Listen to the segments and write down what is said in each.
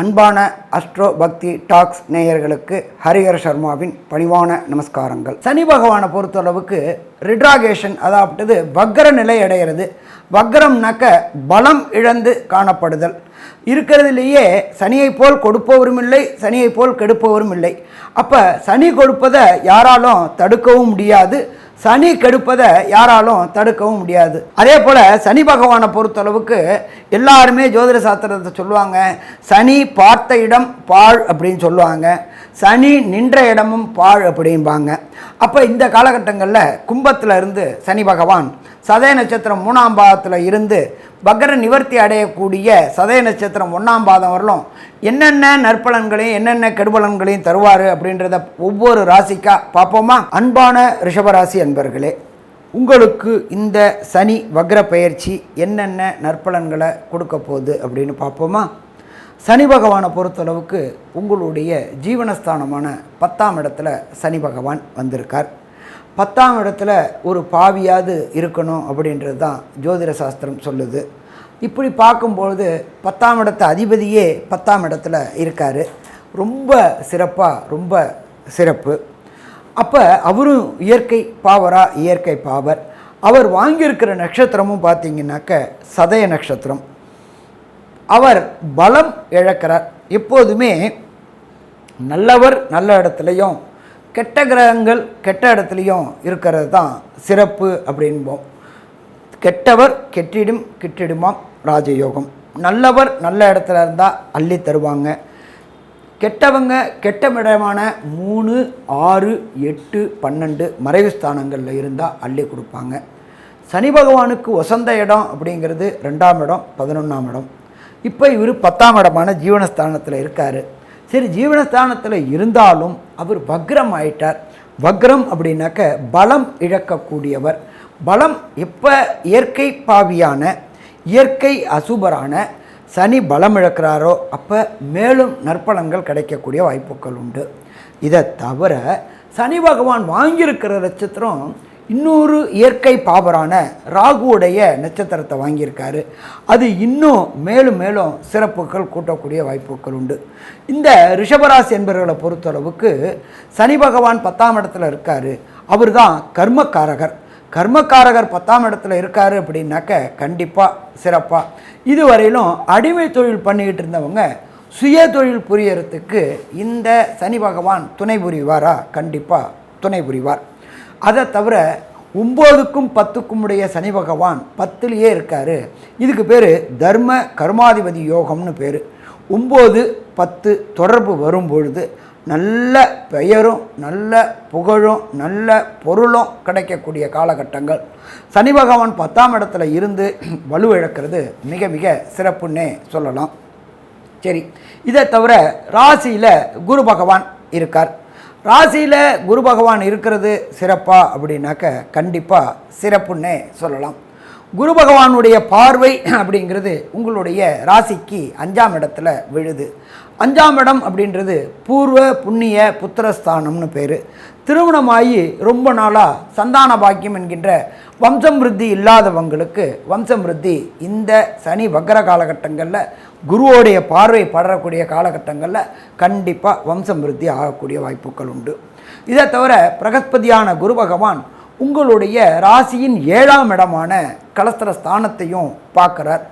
அன்பான அஸ்ட்ரோ பக்தி டாக்ஸ் நேயர்களுக்கு ஹரிஹர சர்மாவின் பணிவான நமஸ்காரங்கள். சனி பகவானை பொறுத்தளவுக்கு ரிட்ராகேஷன், அதாவது வக்ர நிலை அடைகிறது. வக்ரம்னாக்க பலம் இழந்து காணப்படுதல். இருக்கிறதுலேயே சனியை போல் கொடுப்பவரும் இல்லை, சனியை போல் கெடுப்பவரும் இல்லை. அப்போ சனி கொடுப்பதை யாராலும் தடுக்கவும் முடியாது, சனி கெடுப்பதை யாராலும் தடுக்கவும் முடியாது. அதே போல் சனி பகவானை பொறுத்தளவுக்கு எல்லாருமே ஜோதிட சாஸ்திரத்தை சொல்லுவாங்க, சனி பார்த்த இடம் பாழ் அப்படின்னு சொல்லுவாங்க, சனி நின்ற இடமும் பாழ் அப்படிம்பாங்க. அப்போ இந்த காலகட்டங்களில் கும்பத்தில் இருந்து சனி பகவான் சதய நட்சத்திரம் 3ஆம் பாதத்தில் இருந்து வக்ர நிவர்த்தி அடையக்கூடிய சதய நட்சத்திரம் 1ஆம் பாதம் வரலும் என்னென்ன நற்பலன்களையும் என்னென்ன கெடுபலன்களையும் தருவார் அப்படின்றத ஒவ்வொரு ராசிக்கா பார்ப்போமா? அன்பான ரிஷபராசி அன்பர்களே, உங்களுக்கு இந்த சனி வக்ர பயிற்சி என்னென்ன நற்பலன்களை கொடுக்க போகுது அப்படின்னு பார்ப்போமா? சனி பகவானை பொறுத்தளவுக்கு உங்களுடைய ஜீவனஸ்தானமான 10ஆம் இடத்துல சனி பகவான் வந்திருக்கார். 10ஆம் இடத்துல ஒரு பாவியாவது இருக்கணும் அப்படின்றது தான் ஜோதிட சாஸ்திரம் சொல்லுது. இப்படி பார்க்கும்பொழுது 10ஆம் இடத்து அதிபதியே 10ஆம் இடத்துல இருக்கார். ரொம்ப சிறப்பாக, ரொம்ப சிறப்பு. அப்போ அவரும் இயற்கை பாவர். அவர் வாங்கியிருக்கிற நட்சத்திரமும் பார்த்திங்கனாக்க சதய நட்சத்திரம். அவர் பலம் இழக்கிறார். எப்போதுமே நல்லவர் நல்ல இடத்துலையும் கெட்ட கிரகங்கள் கெட்ட இடத்துலையும் இருக்கிறது தான் சிறப்பு அப்படின்போம். கெட்டவர் கெட்டிடுமாம் ராஜயோகம். நல்லவர் நல்ல இடத்துல இருந்தால் அள்ளி தருவாங்க. கெட்டவங்க கெட்ட இடமான 3, 6, 8, 12 மறைவு ஸ்தானங்களில் இருந்தால் அள்ளி கொடுப்பாங்க. சனி பகவானுக்கு வசந்த இடம் அப்படிங்கிறது 2ஆம் இடம், 11ஆம் இடம். இப்போ இவர் 10ஆம் இடமான ஜீவனஸ்தானத்தில் இருக்கார். சரி, ஜீவனஸ்தானத்தில் இருந்தாலும் அவர் வக்ரம் ஆயிட்டார். வக்ரம் அப்படின்னாக்க பலம் இழக்கக்கூடியவர். பலம் எப்போ இயற்கை பாவியான இயற்கை அசுபரான சனி பலம் இழக்கிறாரோ அப்போ மேலும் நற்பலன்கள் கிடைக்கக்கூடிய வாய்ப்புகள் உண்டு. இதை தவிர சனி பகவான் வாங்கியிருக்கிற நட்சத்திரம் இன்னொரு இயற்கை பாவரான ராகுவுடைய நட்சத்திரத்தை வாங்கியிருக்காரு. அது இன்னும் மேலும் மேலும் சிறப்புகள் கூட்டக்கூடிய வாய்ப்புகள் உண்டு. இந்த ரிஷபராசி என்பவர்களை பொறுத்தளவுக்கு சனி பகவான் 10ஆம் இடத்துல இருக்கார். அவர் தான் கர்மக்காரகர். 10ஆம் இடத்துல இருக்கார் அப்படின்னாக்க கண்டிப்பாக சிறப்பாக. இதுவரையிலும் அடிமை தொழில் பண்ணிக்கிட்டு இருந்தவங்க சுய தொழில் புரியறதுக்கு இந்த சனி பகவான் துணை புரிவாரா? கண்டிப்பாக துணை புரிவார். அதை தவிர 9க்கும் 10க்கும் உடைய சனி பகவான் 10லேயே இருக்கார். இதுக்கு பேர் தர்ம கர்மாதிபதி யோகம்னு பேர். 9, 10 தொடர்பு வரும்பொழுது நல்ல பெயரும் நல்ல புகழும் நல்ல பொருளும் கிடைக்கக்கூடிய காலகட்டங்கள். சனி பகவான் 10ஆம் இடத்துல இருந்து வலுவிழக்கிறது மிக மிக சிறப்புன்னே சொல்லலாம். சரி, இதை தவிர ராசியில் குரு பகவான் இருக்கார். ராசியில் குரு பகவான் இருக்கிறது சிறப்பா அப்படின்னாக்க கண்டிப்பாக சிறப்புன்னே சொல்லலாம். குரு பகவானுடைய பார்வை அப்படிங்கிறது உங்களுடைய ராசிக்கு 5ஆம் இடத்துல விழுது. 5ஆம் இடம் அப்படின்றது பூர்வ புண்ணிய புத்திரஸ்தானம்னு பேர். திருமணமாகி ரொம்ப நாளாக சந்தான பாக்கியம் என்கின்ற வம்சம் விருத்தி இல்லாதவங்களுக்கு வம்சம் விருத்தி இந்த சனி வக்ர காலகட்டங்களில் குருவோடைய பார்வை படரக்கூடிய காலகட்டங்களில் கண்டிப்பாக வம்சம் விருத்தி ஆகக்கூடிய வாய்ப்புகள் உண்டு. இதை தவிர பிரகஸ்பதியான குரு பகவான் உங்களுடைய ராசியின் 7ஆம் இடமான கலஸ்திர ஸ்தானத்தையும் பார்க்குறார்.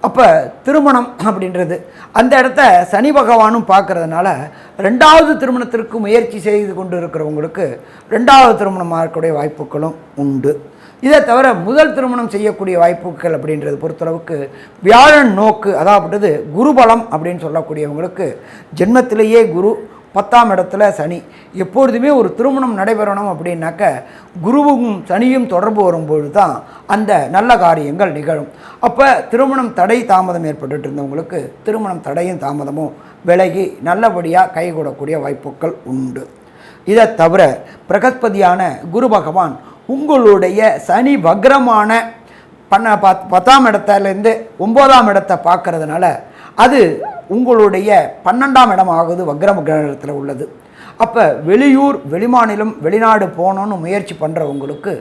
அப்போ திருமணம் அப்படின்றது அந்த இடத்த சனி பகவானும் பார்க்கறதுனால 2வது திருமணத்திற்கு முயற்சி செய்து கொண்டு இருக்கிறவங்களுக்கு 2வது திருமணம் ஆகக்கூடிய வாய்ப்புகளும் உண்டு. இதை தவிர முதல் திருமணம் செய்யக்கூடிய வாய்ப்புகள் அப்படின்றது பொறுத்தளவுக்கு வியாழன் நோக்கு, அதாவது குருபலம் அப்படின்னு சொல்லக்கூடியவங்களுக்கு ஜென்மத்திலேயே குரு 10ஆம் இடத்துல சனி. எப்பொழுதுமே ஒரு திருமணம் நடைபெறணும் அப்படின்னாக்க குருவும் சனியும் தொடர்பு வரும்பொழுது தான் அந்த நல்ல காரியங்கள் நிகழும். அப்போ திருமணம் தடை தாமதம் ஏற்பட்டு இருந்தவங்களுக்கு திருமணம் தடையும் தாமதமும் விலகி நல்லபடியாக கைகூடக்கூடிய வாய்ப்புகள் உண்டு. இதை தவிர பிரகஸ்பதியான குரு பகவான் உங்களுடைய சனி வக்ரமான 10ஆம் இடத்துலேருந்து 9ஆம் இடத்தை பார்க்கறதுனால அது உங்களுடைய 12ஆம் இடம் ஆகுது, வக்ரம் கிரகத்தில் உள்ளது. அப்போ வெளியூர் வெளிமாநிலம் வெளிநாடு போகணுன்னு முயற்சி பண்ணுறவங்களுக்கு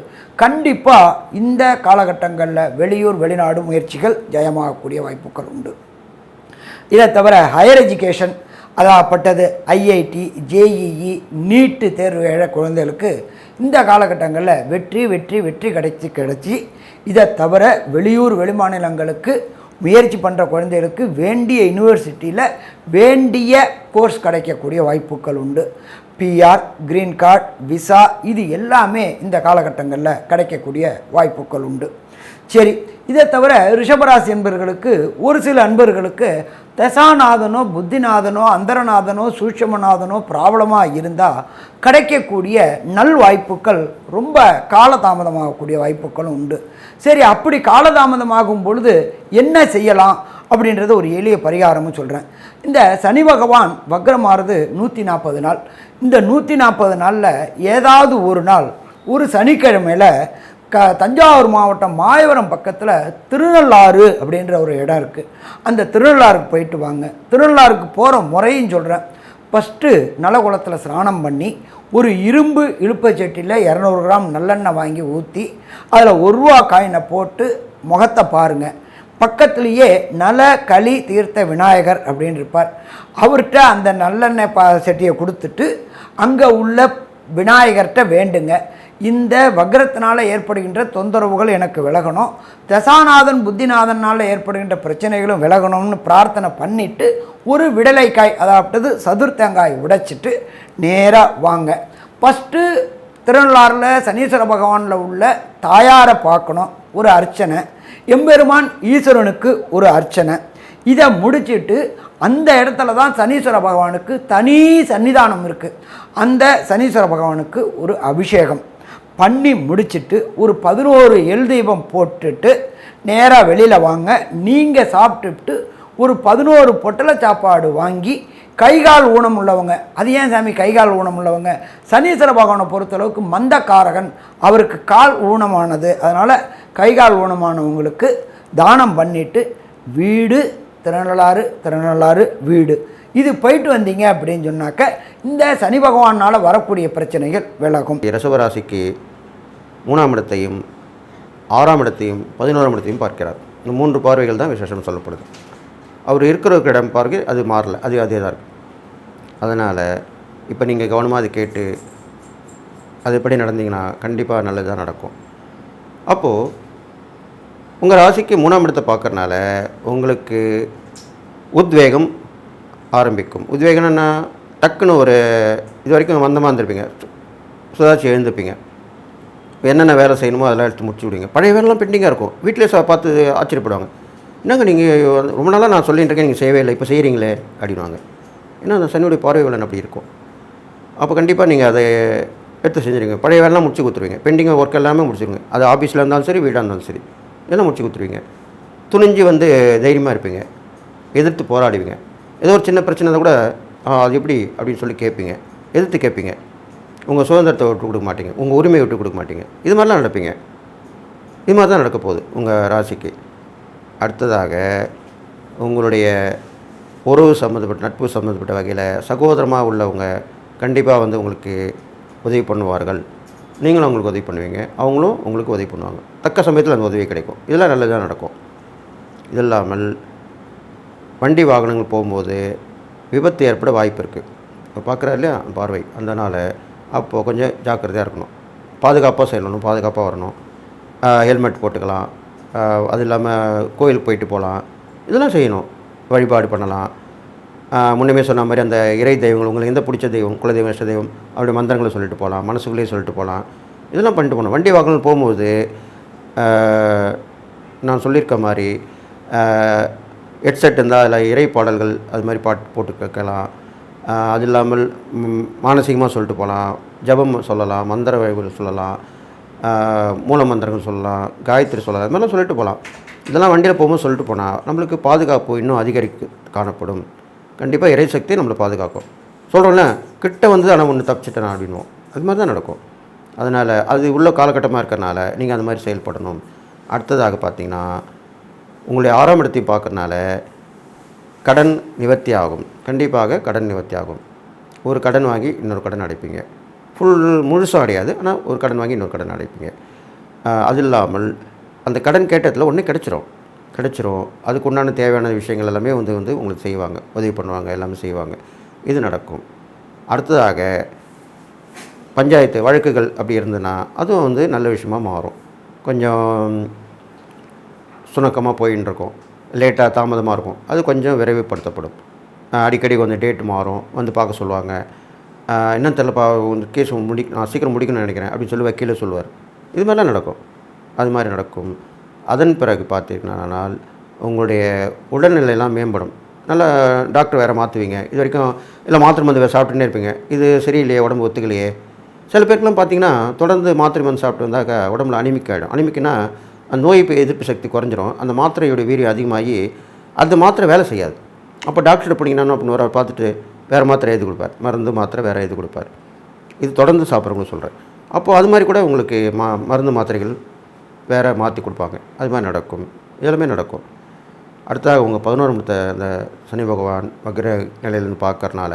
கண்டிப்பாக இந்த காலகட்டங்களில் வெளியூர் வெளிநாடு முயற்சிகள் ஜெயமாகக்கூடிய வாய்ப்புகள் உண்டு. இதை தவிர ஹையர் எஜுகேஷன் அதாகப்பட்டது ஐஐடி, ஜேஇஇ, நீட்டு தேர்வு எழுத குழந்தைகளுக்கு இந்த காலகட்டங்களில் வெற்றி கிடைச்சி இதை தவிர வெளியூர் வெளிமாநிலங்களுக்கு முயற்சி பண்ணுற குழந்தைகளுக்கு வேண்டிய யூனிவர்சிட்டியில் வேண்டிய கோர்ஸ் கிடைக்கக்கூடிய வாய்ப்புகள் உண்டு. பிஆர், கிரீன் கார்டு, விசா இது எல்லாமே இந்த காலகட்டங்களில் கிடைக்கக்கூடிய வாய்ப்புகள் உண்டு. சரி, இதை தவிர ரிஷபராசி என்பர்களுக்கு ஒரு சில அன்பர்களுக்கு தசாநாதனோ புத்திநாதனோ அந்தரநாதனோ சூட்சமநாதனோ ப்ராப்ளமாக இருந்தால் கிடைக்கக்கூடிய நல் வாய்ப்புகள் ரொம்ப காலதாமதமாகக்கூடிய வாய்ப்புகளும் உண்டு. சரி, அப்படி காலதாமதமாகும் பொழுது என்ன செய்யலாம் அப்படின்றது ஒரு எளிய பரிகாரமும் சொல்கிறேன். இந்த சனி பகவான் வக்ரமாகிறது 140 நாள். இந்த 140 நாளில் ஏதாவது ஒரு நாள் ஒரு சனிக்கிழமையில் தஞ்சாவூர் மாவட்டம் மாயவரம் பக்கத்தில் திருநள்ளாறு அப்படின்ற ஒரு இடம் இருக்குது. அந்த திருநள்ளாறுக்கு போயிட்டு வாங்க. திருநள்ளாறுக்கு போகிற முறையும் சொல்கிறேன். ஃபஸ்ட்டு நலகுளத்தில் ஸ்நானம் பண்ணி ஒரு இரும்பு இழுப்பச்சட்டியில் 200 கிராம் நல்லெண்ணெய் வாங்கி ஊற்றி அதில் 1 ரூபா காயினை போட்டு முகத்தை பாருங்கள். பக்கத்துலேயே நல களி தீர்த்த விநாயகர் அப்படின்னு இருப்பார். அவர்கிட்ட அந்த நல்லெண்ணெய் சட்டியை கொடுத்துட்டு அங்கே உள்ள விநாயகர்கிட்ட வேண்டுங்க, இந்த வக்ரத்தினால் ஏற்படுகின்ற தொந்தரவுகள் எனக்கு விலகணும், தசாநாதன் புத்திநாதனால் ஏற்படுகின்ற பிரச்சனைகளும் விலகணும்னு பிரார்த்தனை பண்ணிவிட்டு ஒரு விடலைக்காய் அதாவது சதுர்த்தங்காய் உடைச்சிட்டு நேராக வாங்க. ஃபஸ்ட்டு திருநள்ளாறில் சனீஸ்வர பகவானில் உள்ள தாயாரை பார்க்கணும், ஒரு அர்ச்சனை, எம்பெருமான் ஈஸ்வரனுக்கு ஒரு அர்ச்சனை. இதை முடிச்சுட்டு அந்த இடத்துல தான் சனீஸ்வர பகவானுக்கு தனி சன்னிதானம் இருக்குது. அந்த சனீஸ்வர பகவானுக்கு ஒரு அபிஷேகம் பண்ணி முடிச்சுட்டு ஒரு 11 எள் தீபம் போட்டுட்டு நேராக வெளியில் வாங்க. நீங்கள் சாப்பிட்டுட்டு ஒரு 11 பொட்டலை சாப்பாடு வாங்கி கைகால் ஊனம் உள்ளவங்க, அது ஏன் சாமி கைகால் ஊனம் உள்ளவங்க, சனீஸ்வர பகவானை பொறுத்தளவுக்கு மந்தக்காரகன், அவருக்கு கால் ஊனமானது, அதனால் கைகால் ஊனமானவங்களுக்கு தானம் பண்ணிவிட்டு வீடு திருநள்ளாறு வீடு இது போயிட்டு வந்தீங்க அப்படின்னு சொன்னாக்க இந்த சனி பகவானால் வரக்கூடிய பிரச்சனைகள் விலகும். ரிஷபராசிக்கு 3ஆம் இடத்தையும் 6ஆம் இடத்தையும் 11ஆம் இடத்தையும் பார்க்கிறார். இந்த 3 பார்வைகள் தான் விசேஷம் சொல்லப்படுது. அவர் இருக்கிற இடம் பார்க்க அது மாறல, அதே தான் இருக்குது. அதனால் இப்போ நீங்கள் கவனமாக அதை கேட்டு அது எப்படி நடந்தீங்கன்னா கண்டிப்பாக நல்லதாக நடக்கும். அப்போது உங்கள் ராசிக்கு 3ஆம் இடத்தை பார்க்கறனால உங்களுக்கு உத்வேகம் ஆரம்பிக்கும். உத்வேகம்னா டக்குன்னு ஒரு இது வரைக்கும் மந்தமாக இருந்திருப்பீங்க, சுதாச்சி எழுந்துப்பீங்க, என்னென்ன வேலை செய்யணுமோ அதெல்லாம் எடுத்து முடிச்சு விடுவீங்க. பழைய வேலைலாம் பெண்டிங்காக இருக்கும். வீட்டிலே பார்த்து ஆச்சரியப்படுவாங்க, என்னங்க நீங்கள் ரொம்ப நாளாக நான் சொல்லிட்டு இருக்கேன் நீங்கள் செய்யவே இல்லை, இப்போ செய்கிறீங்களே அப்படின்வாங்க. ஏன்னா அந்த சனியுடைய பார்வை வேலை அப்படி இருக்கும். அப்போ கண்டிப்பாக நீங்கள் அதை எடுத்து செஞ்சுருவீங்க. பழைய வேலைலாம் முடிச்சு கொடுத்துருவீங்க. பெண்டிங்காக ஒர்க் எல்லாமே முடிச்சுருவீங்க. அது ஆஃபீஸில் இருந்தாலும் சரி, வீடாக இருந்தாலும் சரி, எல்லாம் முடிச்சு கொடுத்துருவீங்க. துணிஞ்சு தைரியமாக இருப்பீங்க, எதிர்த்து போராடுவீங்க. ஏதோ ஒரு சின்ன பிரச்சனை கூட அது எப்படி அப்படின்னு சொல்லி கேட்பீங்க, எதிர்த்து கேட்பீங்க. உங்கள் சுதந்திரத்தை விட்டு கொடுக்க மாட்டீங்க, உங்கள் உரிமையை விட்டு கொடுக்க மாட்டீங்க. இது மாதிரிலாம் நடப்பீங்க. இது மாதிரி தான் நடக்க போகுது உங்கள் ராசிக்கு. அடுத்ததாக உங்களுடைய உறவு சம்மந்தப்பட்ட நட்பு சம்மந்தப்பட்ட வகையில் சகோதரமாக உள்ளவங்க கண்டிப்பாக உங்களுக்கு உதவி பண்ணுவார்கள். நீங்களும் அவங்களுக்கு உதவி பண்ணுவீங்க, அவங்களும் உங்களுக்கு உதவி பண்ணுவாங்க. தக்க சமயத்தில் அந்த உதவி கிடைக்கும். இதெல்லாம் நல்லதாக நடக்கும். இது இல்லாமல் வண்டி வாகனங்கள் போகும்போது விபத்து ஏற்பட வாய்ப்பு இருக்குது. இப்போ பார்க்குறாரு இல்லையா பார்வை, அதனால் அப்போது கொஞ்சம் ஜாக்கிரதையாக இருக்கணும், பாதுகாப்பாக செய்யணும், பாதுகாப்பாக வரணும். ஹெல்மெட் போட்டுக்கலாம், அது இல்லாமல் கோயிலுக்கு போயிட்டு போகலாம், இதெல்லாம் செய்யணும். வழிபாடு பண்ணலாம். முன்னமே சொன்ன மாதிரி அந்த இறை தெய்வங்கள், உங்களுக்கு எந்த பிடிச்ச தெய்வம், குலதெய்வம், இஷ்ட தெய்வம், அப்படி மந்திரங்களை சொல்லிட்டு போகலாம், மனசுக்குள்ளேயே சொல்லிட்டு போகலாம். இதெல்லாம் பண்ணிட்டு போகணும். வண்டி வாகனங்கள் போகும்போது நான் சொல்லியிருக்க மாதிரி ஹெட்செட் இருந்தால் அதில் இறை பாடல்கள் அது மாதிரி பாட்டு போட்டு கேட்கலாம். அது இல்லாமல் மானசீகமாக சொல்லிட்டு போகலாம், ஜபம் சொல்லலாம், மந்திர வழிகள் சொல்லலாம், மூல மந்திரங்கள் சொல்லலாம், காயத்ரி சொல்லலாம், அது மாதிரிலாம் சொல்லிட்டு போகலாம். இதெல்லாம் வண்டியில் போகும்போது சொல்லிட்டு போனால் நம்மளுக்கு பாதுகாப்பு இன்னும் அதிகரிக்க காணப்படும். கண்டிப்பாக இறை சக்தி நம்மளை பாதுகாக்கும். சொல்கிறோம்ல, கிட்ட ஆனால் ஒன்று தப்பிச்சிட்டேன் அப்படின்வோம், அது மாதிரி தான் நடக்கும். அதனால் அது உள்ள காலகட்டமாக இருக்கிறனால நீங்கள் அந்த மாதிரி செயல்படணும். அடுத்ததாக பார்த்திங்கன்னா உங்களுடைய 6ஆம் இடத்தையும் பார்க்கறனால கடன் நிவர்த்தி ஆகும். கண்டிப்பாக கடன் நிவர்த்தி ஆகும். ஒரு கடன் வாங்கி இன்னொரு கடன் அடைப்பீங்க. முழுசாக அடையாது, ஆனால் ஒரு கடன் வாங்கி இன்னொரு கடன் அடைப்பீங்க. அது இல்லாமல் அந்த கடன் கேட்டதில் ஒன்று கிடச்சிரும். கிடச்சிரும். அதுக்கு உண்டான தேவையான விஷயங்கள் எல்லாமே வந்து வந்து உங்களுக்கு செய்வாங்க, உதவி பண்ணுவாங்க, எல்லாமே செய்வாங்க. இது நடக்கும். அடுத்ததாக பஞ்சாயத்து வழக்குகள் அப்படி இருந்ததுன்னா அதுவும் வந்து நல்ல விஷயமா மாறும். கொஞ்சம் சுணக்கமாக போயின்னு இருக்கும், லேட்டாக தாமதமாக இருக்கும், அது கொஞ்சம் விரைவுபடுத்தப்படும். அடிக்கடி கொஞ்சம் டேட் மாறும், வந்து பார்க்க சொல்லுவாங்க. இன்னும் தெரியலப்பா, இந்த கேஸ் நான் சீக்கிரம் முடிக்கணும்னு நினைக்கிறேன் அப்படின்னு சொல்லி வக்கீலே சொல்லுவார். இது மாதிரிலாம் நடக்கும். அது மாதிரி நடக்கும். அதன் பிறகு பார்த்தீங்கன்னா உங்களுடைய உடல்நிலையெல்லாம் மேம்படும். நல்லா டாக்டர் வேறு மாற்றுவீங்க. இது வரைக்கும் இல்லை மாத்திரை மருந்து வேறு சாப்பிட்டுன்னே இருப்பீங்க. இது சரியில்லையே, உடம்பு ஒத்துக்கலையே. சில பேருக்குலாம் பார்த்தீங்கன்னா தொடர்ந்து மாத்திரை மருந்து சாப்பிட்டு வந்தாக்கா உடம்புல அனிமிக் ஆகிடும். அனிமிக்குன்னா அந்த நோய் எதிர்ப்பு சக்தி குறைஞ்சிரும். அந்த மாத்திரையோட வீரியம் அதிகமாகி அந்த மாத்திரை வேலை செய்யாது. அப்போ டாக்டர்கிட்ட போனீங்கன்னா அப்படின்னு வர பார்த்துட்டு வேறு மாத்திரை எழுதி கொடுப்பார், மருந்து மாத்திரை வேறு எழுதி கொடுப்பார். இது தொடர்ந்து சாப்பிட்றவங்க சொல்கிறேன். அப்போது அது மாதிரி கூட உங்களுக்கு மருந்து மாத்திரைகள் வேறு மாற்றி கொடுப்பாங்க. அது மாதிரி நடக்கும். இதெல்லாமே நடக்கும். அடுத்ததாக உங்கள் 11 இடத்த அந்த சனி பகவான் வக்ர நிலையிலேருந்து பார்க்கறனால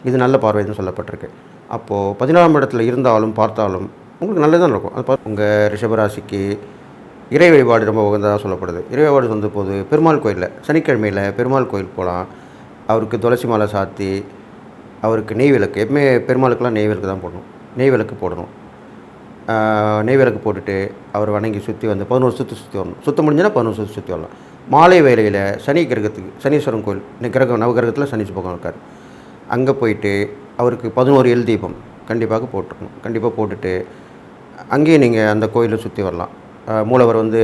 இது நல்ல பார்வைன்னு சொல்லப்பட்டிருக்கு. அப்போது 14ஆம் இடத்துல இருந்தாலும் பார்த்தாலும் உங்களுக்கு நல்லது தான் நடக்கும். அது உங்கள் ரிஷபராசிக்கு இறை வழிபாடு ரொம்ப உகந்ததாக சொல்லப்படுது. இறை வழிபாடு வந்து போது பெருமாள் கோயிலில் சனிக்கிழமையில் பெருமாள் கோயில் போகலாம். அவருக்கு துளசி மாலை சாத்தி அவருக்கு நெய் விளக்கு, எப்பவுமே பெருமாளுக்கெல்லாம் நெய் விளக்கு தான் போடணும். நெய் விளக்கு போடணும். நெய் விளக்கு போட்டுட்டு அவர் வணங்கி சுற்றி வந்து 11 சுற்றி வரணும். சுற்ற முடிஞ்சுன்னா 11 சுற்றி வரலாம். மாலை வேளையில் சனி கிரகத்துக்கு சனீஸ்வரன் கோயில் இன்னைக்கு கிரகம் நவகிரகத்தில் சனி பகவான் இருக்கார். அங்கே போயிட்டு அவருக்கு 11 எல் தீபம் கண்டிப்பாக போட்டுருக்கணும். கண்டிப்பாக போட்டுட்டு அங்கேயே நீங்கள் அந்த கோயிலை சுற்றி வரலாம். மூலவர் வந்து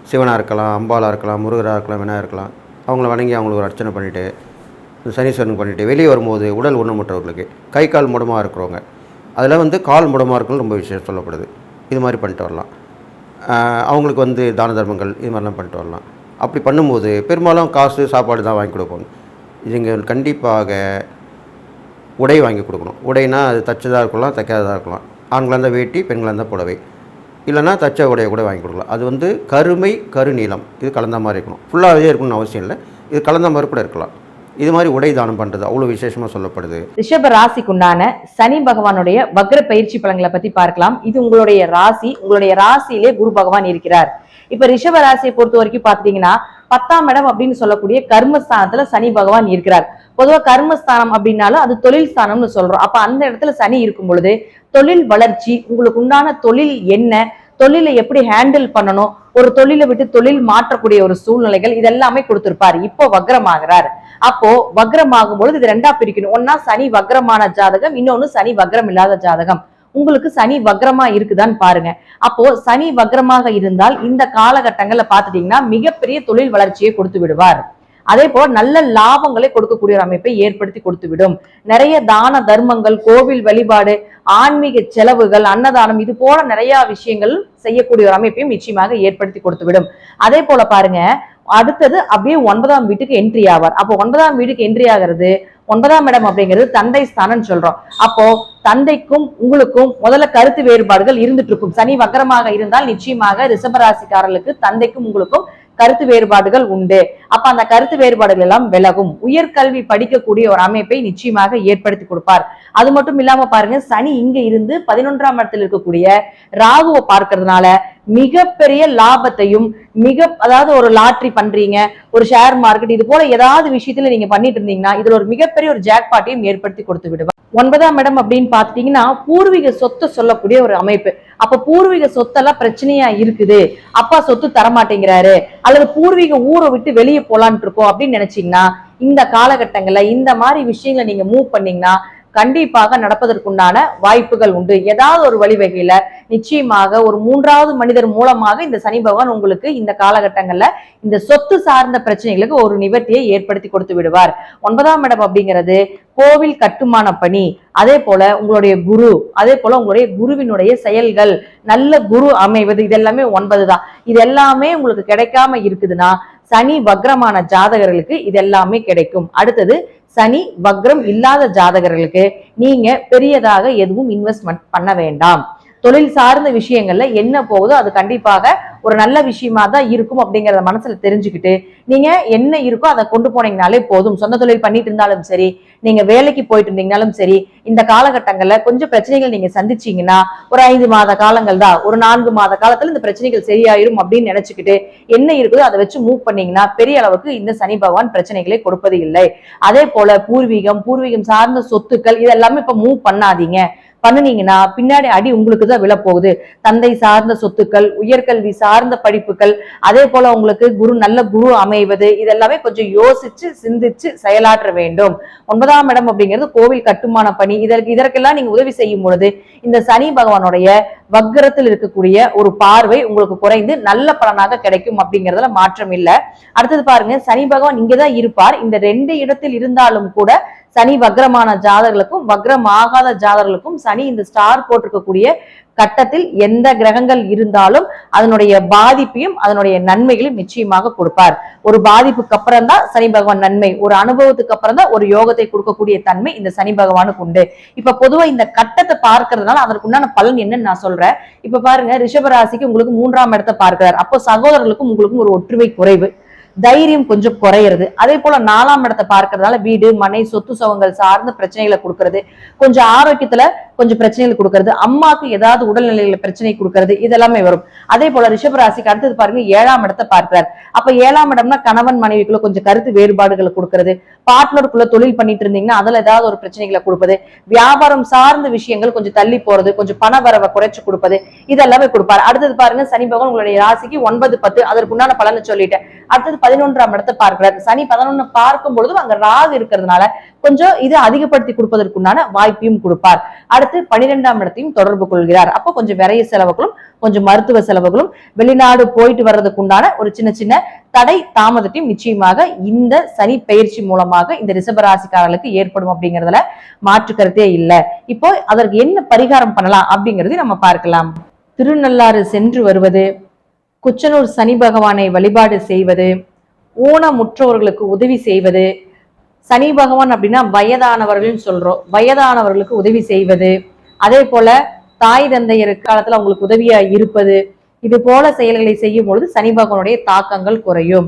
சிவனாக இருக்கலாம், அம்பாலாக இருக்கலாம், முருகராக இருக்கலாம், விநாயகர் இருக்கலாம். அவங்கள வணங்கி அவங்களுக்கு ஒரு அர்ச்சனை பண்ணிவிட்டு சனீஸ்வரனுக்கு பண்ணிவிட்டு வெளியே வரும்போது உடல் ஊனமுற்றவர்களுக்கு கை கால் முடமாக இருக்கிறவங்க அதில் வந்து கால் முடமாக இருக்கணும் ரொம்ப விஷயம் சொல்லப்படுது. இது மாதிரி பண்ணிட்டு வரலாம். அவங்களுக்கு வந்து தான தர்மங்கள் இது மாதிரிலாம் பண்ணிட்டு வரலாம். அப்படி பண்ணும்போது பெரும்பாலும் காசு சாப்பாடு தான் வாங்கி கொடுப்போம். இதுங்க கண்டிப்பாக உடை வாங்கி கொடுக்கணும். உடைனா அது தச்சதாக இருக்கலாம், தைக்காததாக இருக்கலாம். ஆண்களாக இருந்தால் வேட்டி, பெண்களாக இருந்தால் புடவை, இல்லைனா தச்ச உடையை கூட வாங்கி கொடுக்கலாம். அது வந்து கருமை கருநீளம் இது கலந்த மாதிரி இருக்கணும். ஃபுல்லாகவே இருக்கணும்னு அவசியம் இல்லை. இது கலந்த மாதிரி கூட இருக்கலாம். இது மாதிரி உடை தானம் பண்ணுறது அவ்வளோ விசேஷமாக சொல்லப்படுது. ரிஷப ராசிக்குண்டான சனி பகவானுடைய வக்ர பயிற்சி பலன்களை பற்றி பார்க்கலாம். இது உங்களுடைய ராசி. உங்களுடைய ராசியிலே குரு பகவான் இருக்கிறார். இப்ப ரிஷப ராசியை பொறுத்த வரைக்கும் பாத்துட்டீங்கன்னா 10ஆம் இடம் அப்படின்னு சொல்லக்கூடிய கர்மஸ்தானத்துல சனி பகவான் இருக்கிறார். பொதுவா கர்மஸ்தானம் அப்படின்னாலும் அது தொழில் ஸ்தானம்னு சொல்றோம். அப்ப அந்த இடத்துல சனி இருக்கும் பொழுது தொழில் வளர்ச்சி, உங்களுக்கு உண்டான தொழில் என்ன, தொழிலை எப்படி ஹேண்டில் பண்ணணும், ஒரு தொழிலை விட்டு தொழில் மாற்றக்கூடிய ஒரு சூழ்நிலைகள் இதெல்லாமே கொடுத்திருப்பார். இப்போ வக்ரமாகிறார். அப்போ வக்ரமாகும் பொழுது இது ரெண்டா பிரிக்கணும். ஒன்னா சனி வக்ரமான ஜாதகம், இன்னொன்னு சனி வக்ரம் இல்லாத ஜாதகம். உங்களுக்கு சனி வக்ரமா இருக்குதான்னு பாருங்க. அப்போ சனி வக்ரமாக இருந்தால் இந்த காலகட்டங்கள்ல பாத்துட்டீங்கன்னா மிகப்பெரிய தொழில் வளர்ச்சியை கொடுத்து விடுவார். அதே போல நல்ல லாபங்களை கொடுக்கக்கூடிய ஒரு அமைப்பை ஏற்படுத்தி கொடுத்து விடும். நிறைய தான தர்மங்கள், கோவில் வழிபாடு, ஆன்மீக செலவுகள், அன்னதானம், இது போல நிறைய விஷயங்கள் செய்யக்கூடிய ஒரு அமைப்பையும் நிச்சயமாக ஏற்படுத்தி கொடுத்து விடும். அதே போல பாருங்க, அடுத்தது அப்படியே 9ஆம் வீட்டுக்கு என்ட்ரி ஆவார். அப்போ 9ஆம் வீட்டுக்கு என்ட்ரி ஆகிறது 9ஆம் இடம் அப்படிங்கிறது தந்தை ஸ்தானம் சொல்றோம். அப்போ தந்தைக்கும் உங்களுக்கும் முதல்ல கருத்து வேறுபாடுகள் இருந்துட்டு இருக்கும். சனி வக்கரமாக இருந்தால் நிச்சயமாக ரிஷபராசிக்காரர்களுக்கு தந்தைக்கும் உங்களுக்கும் கருத்து வேறுபாடுகள் உண்டு. அப்ப அந்த கருத்து வேறுபாடுகள் எல்லாம் விலகும். உயர்கல்வி படிக்கக்கூடிய ஒரு அமைப்பை நிச்சயமாக ஏற்படுத்தி கொடுப்பார். அது மட்டும் இல்லாம பாருங்க, சனி இங்க இருந்து 11ஆம் இடத்தில் இருக்கக்கூடிய ராகுவை பார்க்கறதுனால மிகப்பெரிய லாபத்தையும் அதாவது ஒரு லாட்ரி பண்றீங்க, ஒரு ஷேர் மார்க்கெட், இது போல ஏதாவது விஷயத்துல நீங்க பண்ணிட்டு இருந்தீங்கன்னா இதுல ஒரு மிகப்பெரிய ஒரு ஜாக்பாட்டையும் ஏற்படுத்தி கொடுத்து விடுவார். 9ஆம் இடம் அப்படின்னு பாத்துட்டீங்கன்னா பூர்வீக சொத்தை சொல்லக்கூடிய ஒரு அமைப்பு. அப்ப பூர்வீக சொத்தெல்லாம் பிரச்சனையா இருக்குது, அப்பா சொத்து தரமாட்டேங்கிறாரு, அல்லது பூர்வீக ஊரை விட்டு வெளியே போலான் இருக்கோம் அப்படின்னு நினைச்சீங்கன்னா இந்த காலகட்டங்கள்ல இந்த மாதிரி விஷயங்களை நீங்க மூவ் பண்ணீங்கன்னா கண்டிப்பாக நடப்பதற்குண்டான வாய்ப்புகள் உண்டு. ஏதாவது ஒரு வழிவகையில நிச்சயமாக ஒரு 3வது மனிதர் மூலமாக இந்த சனி பகவான் உங்களுக்கு இந்த காலகட்டங்கள்ல இந்த சொத்து சார்ந்த பிரச்சனைகளுக்கு ஒரு நிவர்த்தியை ஏற்படுத்தி கொடுத்து விடுவார். 9ஆம் இடம் அப்படிங்கிறது கோவில் கட்டுமான பணி, அதே போல உங்களுடைய குரு, அதே போல உங்களுடைய குருவினுடைய செயல்கள், நல்ல குரு அமைவது, இதெல்லாமே 9 தான். இது எல்லாமே உங்களுக்கு கிடைக்காம இருக்குதுன்னா சனி வக்ரமான ஜாதகர்களுக்கு இதெல்லாமே கிடைக்கும். அடுத்தது சனி வக்ரம் இல்லாத ஜாதகர்களுக்கு நீங்க பெரியதாக எதுவும் இன்வெஸ்ட்மெண்ட் பண்ண வேண்டாம். தொழில் சார்ந்த விஷயங்கள்ல என்ன போகுதோ அது கண்டிப்பாக ஒரு நல்ல விஷயமா தான் இருக்கும் அப்படிங்கறத மனசுல தெரிஞ்சுக்கிட்டு நீங்க என்ன இருக்கோ அதை கொண்டு போனீங்கனாலே போதும். சொந்த தொழில் பண்ணிட்டு இருந்தாலும் சரி, நீங்க வேலைக்கு போயிட்டு இருந்தீங்கனாலும் சரி, இந்த காலகட்டங்கள்ல கொஞ்சம் பிரச்சனைகள் நீங்க சந்திச்சீங்கன்னா ஒரு 5 மாத காலங்கள் தான், ஒரு 4 மாத காலத்துல இந்த பிரச்சனைகள் சரியாயிரும் அப்படின்னு நினைச்சுக்கிட்டு என்ன இருக்குதோ அதை வச்சு மூவ் பண்ணீங்கன்னா பெரிய அளவுக்கு இந்த சனி பகவான் பிரச்சனைகளை கொடுப்பது இல்லை. அதே போல பூர்வீகம் சார்ந்த சொத்துக்கள் இதெல்லாமே இப்ப மூவ் பண்ணாதீங்க. பண்ணுனீங்கன்னா பின்னாடி அடி உங்களுக்கு தான் விழப்போகுது. தந்தை சார்ந்த சொத்துக்கள், உயர்கல்வி சார்ந்த படிப்புகள், அதே போல உங்களுக்கு நல்ல குரு அமைவது, இதெல்லாமே கொஞ்சம் யோசிச்சு சிந்திச்சு செயலாற்ற வேண்டும். 9ஆம் இடம் அப்படிங்கிறது கோவில் கட்டுமான பணி, இதற்கெல்லாம் நீங்க உதவி செய்யும் பொழுது இந்த சனி பகவானுடைய வக்கரத்தில் இருக்கக்கூடிய ஒரு பார்வை உங்களுக்கு குறைந்து நல்ல பலனாக கிடைக்கும் அப்படிங்கறதுல மாற்றம் இல்லை. அடுத்தது பாருங்க, சனி பகவான் இங்கதான் இருப்பார். இந்த 2 இடத்தில் இருந்தாலும் கூட சனி வக்ரமான ஜாதகர்களுக்கும் வக்ரம் ஆகாத ஜாதகர்களுக்கும் சனி இந்த ஸ்டார் போட்டிருக்கக்கூடிய கட்டத்தில் எந்த கிரகங்கள் இருந்தாலும் அதனுடைய பாதிப்பையும் அதனுடைய நன்மைகளையும் நிச்சயமாக கொடுப்பார். ஒரு பாதிப்புக்கு அப்புறம் தான் சனி பகவான் நன்மை, ஒரு அனுபவத்துக்கு அப்புறம் தான் ஒரு யோகத்தை கொடுக்கக்கூடிய தன்மை இந்த சனி பகவானுக்கு உண்டு. இப்ப பொதுவா இந்த கட்டத்தை பார்க்கறதுனால அதற்கு உண்டான பலன் என்னன்னு நான் சொல்றேன். இப்ப பாருங்க, ரிஷபராசிக்கு உங்களுக்கு 3ஆம் இடத்தை பார்க்கிறார். அப்போ சகோதரர்களுக்கும் உங்களுக்கும் ஒரு ஒற்றுமை குறைவு, தைரியம் கொஞ்சம் குறையிறது. அதே போல 4ஆம் இடத்தை பார்க்கறதுனால வீடு மனை சொத்து சுகங்கள் சார்ந்த பிரச்சனைகளை கொடுக்கறது, கொஞ்சம் ஆரோக்கியத்துல கொஞ்சம் பிரச்சனைகள் கொடுக்கறது, அம்மாக்கு ஏதாவது உடல்நிலையில பிரச்சனை கொடுக்கறது, இதெல்லாமே வரும். அதே போல ரிஷபராசிக்கு அடுத்தது பாருங்க 7ஆம் இடத்தை பார்க்கிறார். அப்ப 7ஆம் இடம்னா கணவன் மனைவிக்குள்ள கொஞ்சம் கருத்து வேறுபாடுகளை கொடுக்கறது, பார்ட்னருக்குள்ள தொழில் பண்ணிட்டு இருந்தீங்கன்னா அதுல ஏதாவது ஒரு பிரச்சனைகளை கொடுப்பது, வியாபாரம் சார்ந்த விஷயங்கள் கொஞ்சம் தள்ளி போறது, கொஞ்சம் பண வரவை குறைச்சு கொடுப்பது, இதெல்லாமே கொடுப்பாரு. அடுத்தது பாருங்க, சனி பகவான் உங்களுடைய ராசிக்கு 9, 10 அதற்குண்டான பலனை சொல்லிட்டேன். அடுத்தது 11ஆம் இடத்தை பார்க்கிறார். சனி 11 பார்க்கும் பொழுதும் அங்க ராகு இருக்கிறதுனால கொஞ்சம் இது அதிகப்படுத்தி கொடுப்பதற்குண்டான வாய்ப்பையும் கொடுப்பார். அடுத்து 12ஆம் இடத்தையும் தொடர்பு கொள்கிறார். அப்போ கொஞ்சம் விரைய செலவுகளும் கொஞ்சம் மருத்துவ செலவுகளும் வெளிநாடு போயிட்டு வர்றதுக்குண்டான ஒரு சின்ன சின்ன தடை தாமதத்தையும் நிச்சயமாக இந்த சனி பயிற்சி மூலமாக இந்த ரிஷபராசிக்காரர்களுக்கு ஏற்படும் அப்படிங்கிறதுல மாற்று கருத்தே இல்லை. இப்போ அதற்கு என்ன பரிகாரம் பண்ணலாம் அப்படிங்கறதையும் நம்ம பார்க்கலாம். திருநள்ளாறு சென்று வருவது, குச்சனூர் சனி பகவானை வழிபாடு செய்வது, ஊனமுற்றவர்களுக்கு உதவி செய்வது, சனி பகவான் அப்படின்னா வயதானவர்கள் சொல்றோம், வயதானவர்களுக்கு உதவி செய்வது, அதே போல தாய் தந்தையர் காலத்துல அவங்களுக்கு உதவியா இருப்பது, இது போல செயல்களை செய்யும் பொழுது சனி பகவானுடைய தாக்கங்கள் குறையும்.